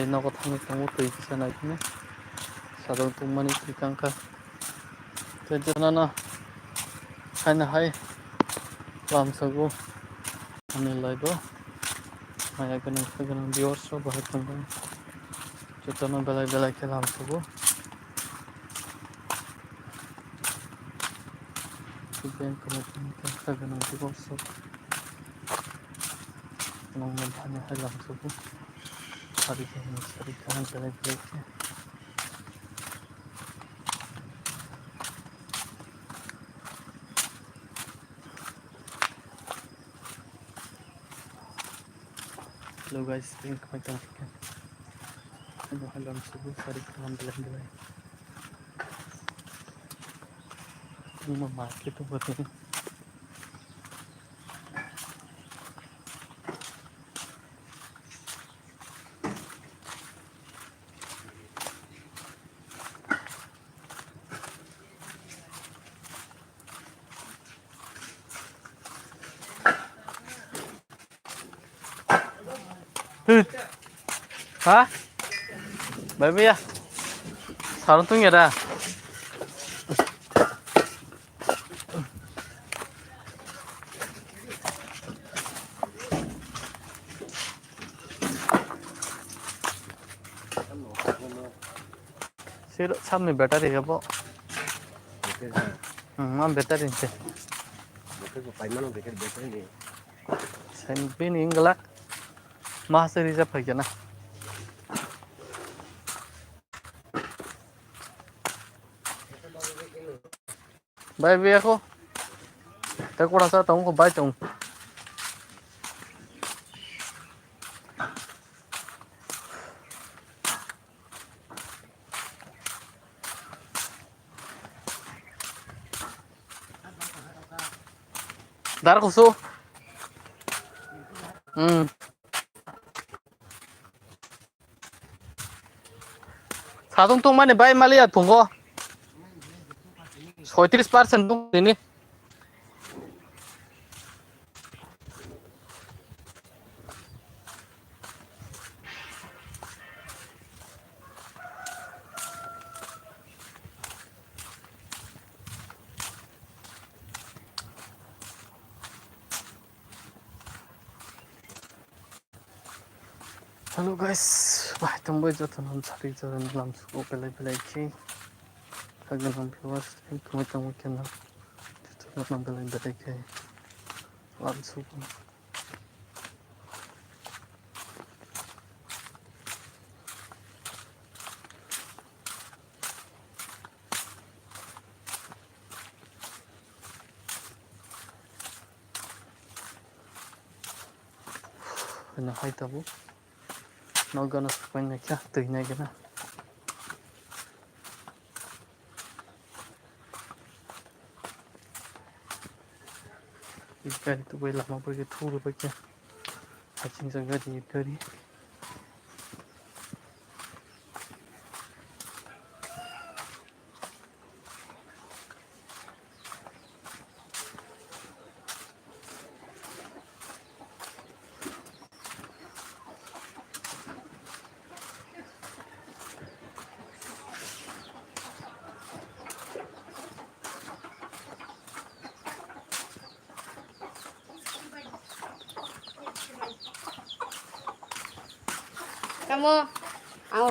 no kotang kamu tuh sana ini sarung tumani tikangka jadi na hana hai lam sagu anilai do maya ganang biorso bahut tunggang jotana belai ke lam sagu Kemudian kita ganang biorso nang hanya hai lam sagu hari kan belai ke Hello guys, ini kemarin kan ada halam subuh hari kan belai ini market tuh buat ini hah? Baby ya? Sarung tuh ada? Sir, सामने बैठा रहेगा वो हम बैठा रहेंगे सेंपी निंगला मासे reserve है क्या ना भाई भैया को तक बड़ा सा तुमको बाय तुम दार खुशो साधुं तुम माने बाय मालिया तुमको 36% तुम ini Halo guys, wah tunggu aja teman cari jalan langsung belai ki kagak viewers kami kenal itu belai ki langsung kena hai tabu nogana supaya kya tuhnya kena ikan itu boleh lama pergi thuru pergi acing sangat di dari kamu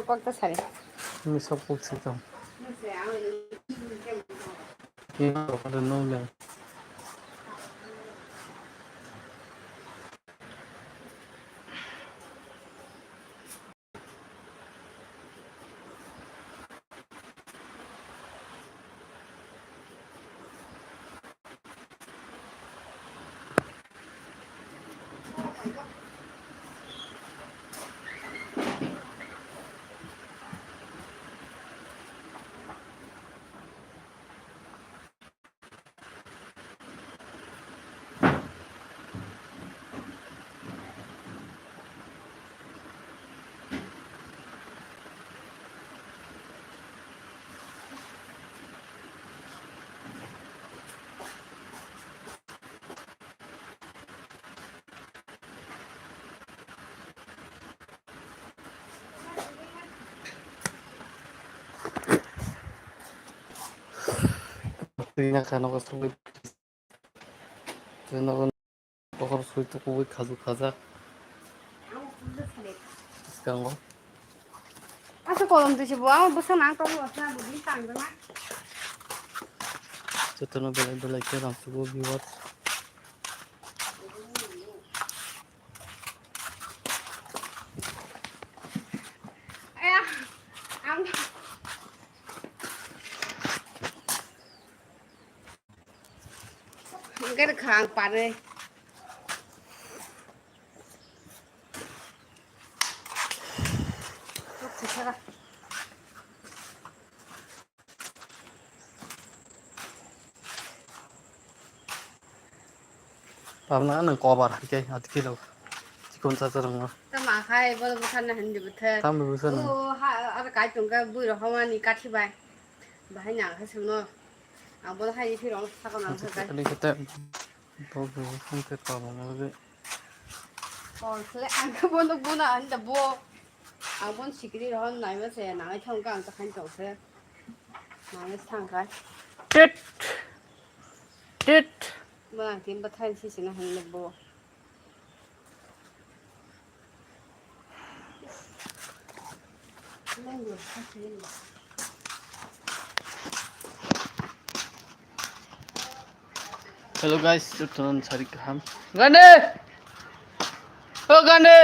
kok tersari ini sopuk sih kamu ini ada nolnya Ina kana kasubay tena pohor suito kuwi khaju khaja iskango Asa kolom tu sibu ang busa nang tong wasna budi tang dana. chetana belai ke ramsugo viewers Ayah, ang cái được hàng bạn này lúc thì sao pamna nang kobar ke atkilo chikon cha charang ta mà khai bơ bơ thân là hình được thế tam bu san ha ở cái chung cái bụi rồi không anh cắt thì bài nhà hay sao nữa à bơ hay thì rồi sao còn làm sao cái ali kete bo bu san ke pa ma ge còn lấy ăn cái bơ là anh đập bơ à bơ xịt cái rồi này mới sẽ nãy thông càng cho khăn chỗ thế nãy thằng cái tit tit bơ tìm bơ thay xịt nó hình đập bơ lên rồi sao thế hello guys tunan sari kaham gande oh gande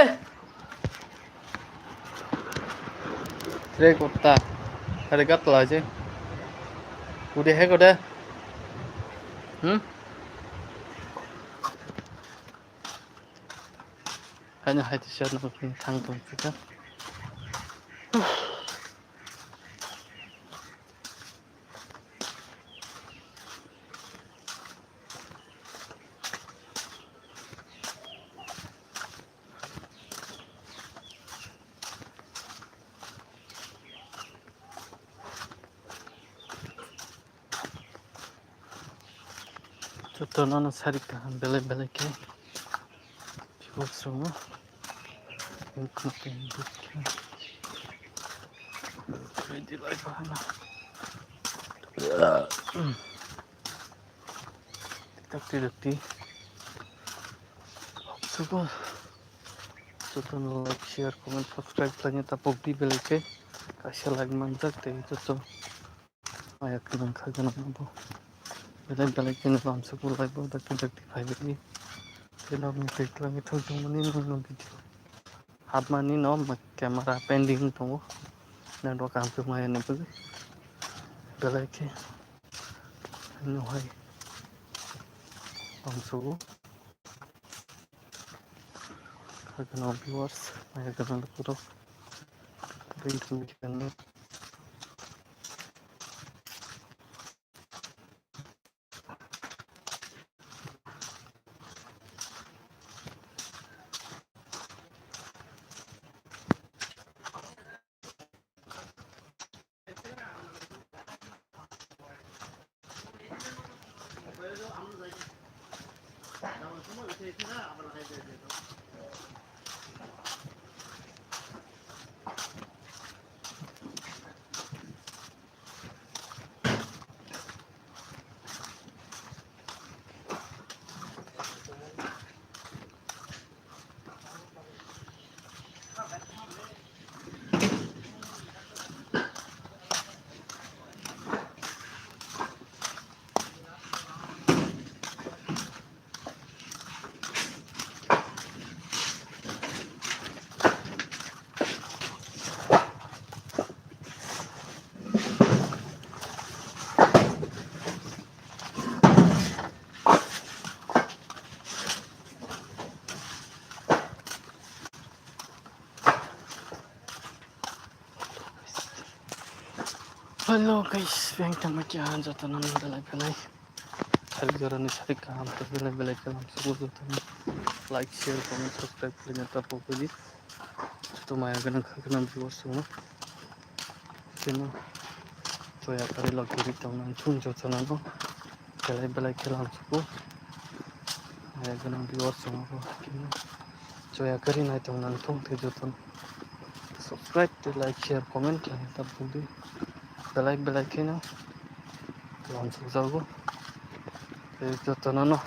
tre kotta are gatla je ude he koda hanya hai t-shirt na pin thang tong pika tunan sari kaham belai ke viewers ro mungkin pin dikya ready live hana takti suko tunan like share comment subscribe tanya tapok di belai ke kasih like manjak te itu ayak nang khagana bo belai ke nam suko like bo takti five ni film ni tekla mi thojung mani no video hat mani no camera pending tongo nando kam ke maya ne bu belai ke no hai nam suko khagana viewers maya kana puro read mi kana hello guys yang tamat jahan jatuh nan belai hari garani sari kaham to belai ke nam suko jatuh like share comment subscribe tanya tapok di to maya kana khagana viewers ro tena joya kare lagi tong nan chung jatuh nan bo belai ke nam suko maya kana viewers ro kena joya kari nai tong nan thong the jatuh subscribe to like share comment tanya tapok di belai ke na langsung jago jotono no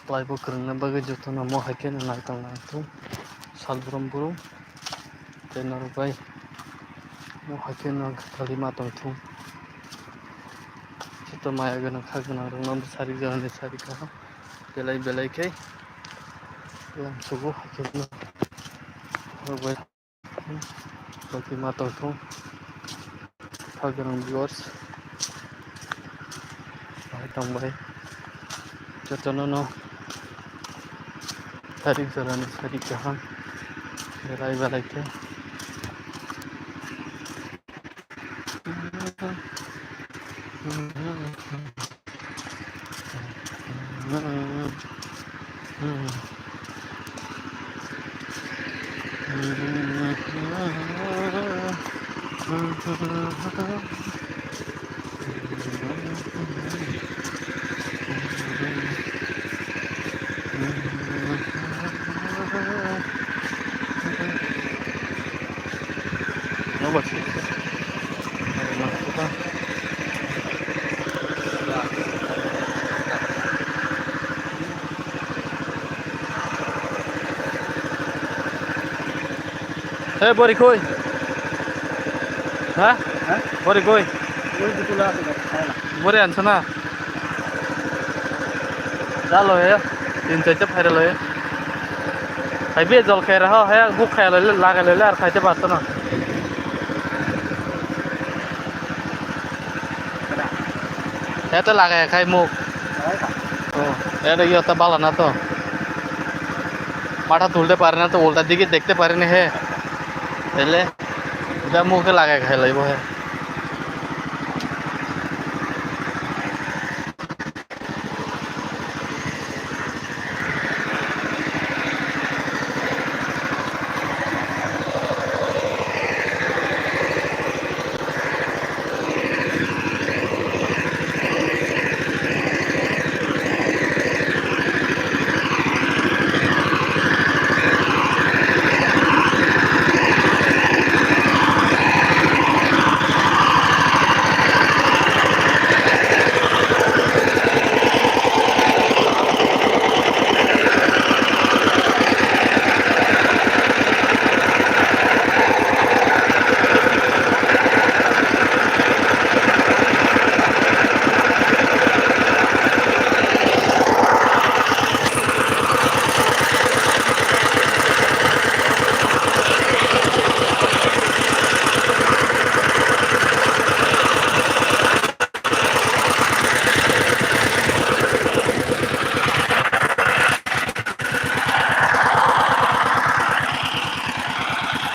laibor kerengna bagui jotono mo haike naitang naitong salbrum brum tenar bai mo haike no kalima tongthung joto maya gana khagna rong sari jani sari kaha belai belai kai langsung haike no bai kalima tongthung khagna viewers tong bai jotono no sari jani sari kaha belai belai kai No but hey bori koi ha bori koi bori ansana jalo he tin chaita phaira loye haibe jol khaira ha ha buk khaila le laga le ar khaite parto na এটা লাগায় খাই মুখ ও এটা ইয়েটা ভালো না তো মাথা তুলতে পারে না তো উল্টার দিকে দেখতে পারে না হে তাহলে এটা মুখে লাগায় খাই লাগবে হে